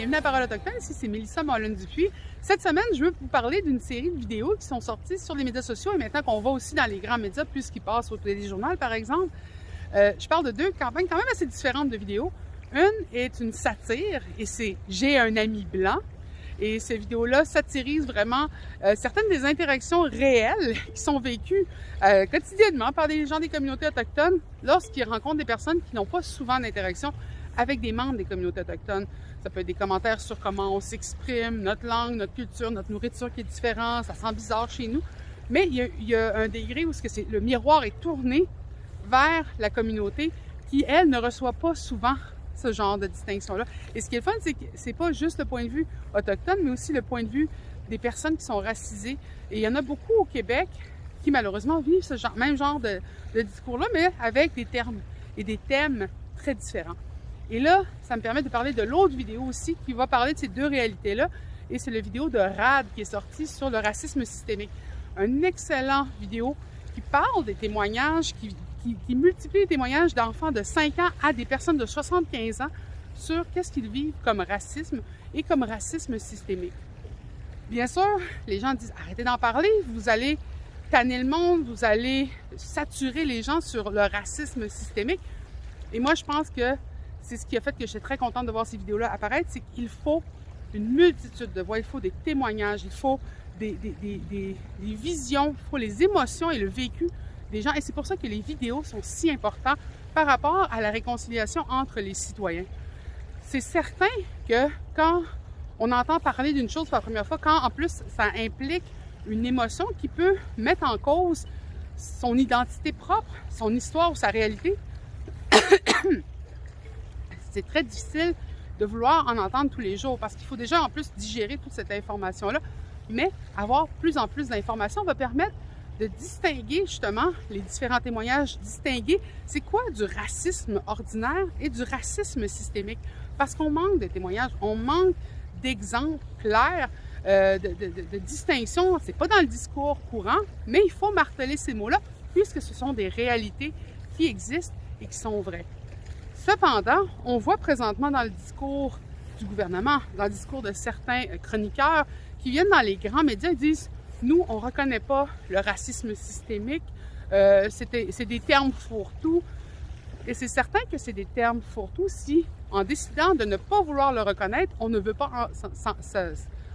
bienvenue à Parole autochtone. Ici, c'est Mélissa Mollin-Dupuis. Cette semaine, je veux vous parler d'une série de vidéos qui sont sorties sur les médias sociaux et maintenant qu'on voit aussi dans les grands médias, plus qu'ils passent au téléjournal, par exemple. Je parle de deux campagnes quand même assez différentes de vidéos. Une est une satire et c'est « J'ai un ami blanc ». Et ces vidéos-là satirisent vraiment certaines des interactions réelles qui sont vécues quotidiennement par des gens des communautés autochtones lorsqu'ils rencontrent des personnes qui n'ont pas souvent d'interaction avec des membres des communautés autochtones. Ça peut être des commentaires sur comment on s'exprime, notre langue, notre culture, notre nourriture qui est différente, ça sent bizarre chez nous. Mais il y a un degré où le miroir est tourné vers la communauté qui, elle, ne reçoit pas souvent ce genre de distinction-là. Et ce qui est le fun, c'est que c'est pas juste le point de vue autochtone, mais aussi le point de vue des personnes qui sont racisées. Et il y en a beaucoup au Québec qui, malheureusement, vivent ce même genre de discours-là, mais avec des termes et des thèmes très différents. Et là, ça me permet de parler de l'autre vidéo aussi qui va parler de ces deux réalités-là. Et c'est la vidéo de RAD qui est sortie sur le racisme systémique. Un excellent vidéo qui parle des témoignages, qui multiplie les témoignages d'enfants de 5 ans à des personnes de 75 ans sur qu'est-ce qu'ils vivent comme racisme et comme racisme systémique. Bien sûr, les gens disent « Arrêtez d'en parler, vous allez tanner le monde, vous allez saturer les gens sur le racisme systémique. » Et moi, je pense que c'est ce qui a fait que je suis très contente de voir ces vidéos-là apparaître, c'est qu'il faut une multitude de voix, il faut des témoignages, il faut des visions, il faut les émotions et le vécu des gens. Et c'est pour ça que les vidéos sont si importantes par rapport à la réconciliation entre les citoyens. C'est certain que quand on entend parler d'une chose pour la première fois, quand en plus ça implique une émotion qui peut mettre en cause son identité propre, son histoire ou sa réalité, c'est très difficile de vouloir en entendre tous les jours parce qu'il faut déjà en plus digérer toute cette information-là. Mais avoir plus en plus d'informations va permettre de distinguer justement les différents témoignages, distinguer c'est quoi du racisme ordinaire et du racisme systémique. Parce qu'on manque de témoignages, on manque d'exemples clairs, de distinctions. C'est pas dans le discours courant, mais il faut marteler ces mots-là puisque ce sont des réalités qui existent et qui sont vraies. Cependant, on voit présentement dans le discours du gouvernement, dans le discours de certains chroniqueurs qui viennent dans les grands médias et disent « Nous, on ne reconnaît pas le racisme systémique, c'est des termes fourre-tout. » Et c'est certain que c'est des termes fourre-tout si, en décidant de ne pas vouloir le reconnaître, on ne veut pas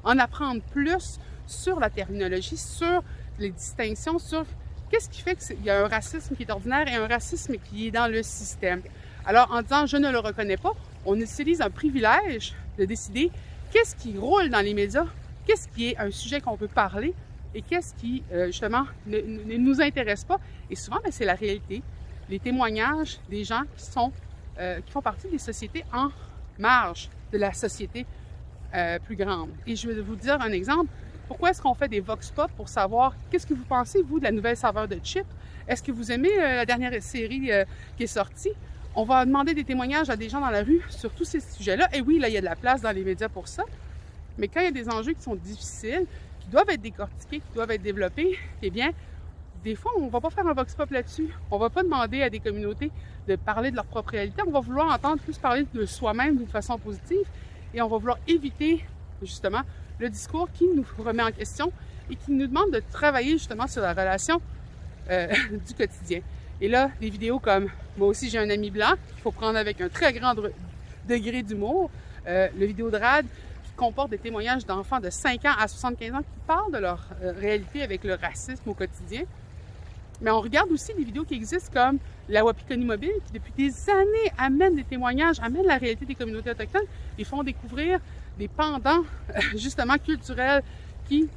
en apprendre plus sur la terminologie, sur les distinctions, sur qu'est-ce qui fait qu'il y a un racisme qui est ordinaire et un racisme qui est dans le système. Alors, en disant « je ne le reconnais pas », on utilise un privilège de décider qu'est-ce qui roule dans les médias, qu'est-ce qui est un sujet qu'on peut parler et qu'est-ce qui, justement, ne nous intéresse pas. Et souvent, c'est la réalité, les témoignages des gens qui font partie des sociétés en marge de la société plus grande. Et je vais vous dire un exemple. Pourquoi est-ce qu'on fait des vox pop pour savoir qu'est-ce que vous pensez, vous, de la nouvelle saveur de chips? Est-ce que vous aimez la dernière série qui est sortie? On va demander des témoignages à des gens dans la rue sur tous ces sujets-là. Et oui, là, il y a de la place dans les médias pour ça. Mais quand il y a des enjeux qui sont difficiles, qui doivent être décortiqués, qui doivent être développés, eh bien, des fois, on ne va pas faire un vox pop là-dessus. On ne va pas demander à des communautés de parler de leur propre réalité. On va vouloir entendre plus parler de soi-même d'une façon positive. Et on va vouloir éviter, justement, le discours qui nous remet en question et qui nous demande de travailler, justement, sur la relation du quotidien. Et là, des vidéos comme « Moi aussi, j'ai un ami blanc », qu'il faut prendre avec un très grand degré d'humour. Le vidéo de RAD qui comporte des témoignages d'enfants de 5 ans à 75 ans qui parlent de leur réalité avec le racisme au quotidien. Mais on regarde aussi des vidéos qui existent comme la Wapikoni Mobile, qui depuis des années amène des témoignages, amène la réalité des communautés autochtones et font découvrir des pendants, justement, culturels qui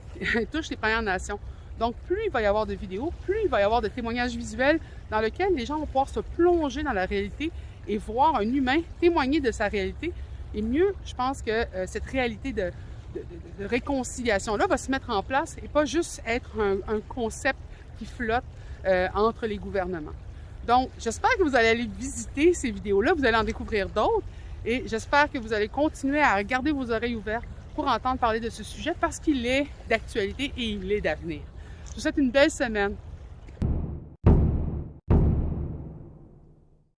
touchent les Premières Nations. Donc, plus il va y avoir de vidéos, plus il va y avoir de témoignages visuels dans lesquels les gens vont pouvoir se plonger dans la réalité et voir un humain témoigner de sa réalité. Et mieux, je pense que cette réalité de réconciliation-là va se mettre en place et pas juste être un concept qui flotte entre les gouvernements. Donc, j'espère que vous allez aller visiter ces vidéos-là, vous allez en découvrir d'autres et j'espère que vous allez continuer à garder vos oreilles ouvertes pour entendre parler de ce sujet parce qu'il est d'actualité et il est d'avenir. Je vous souhaite une belle semaine.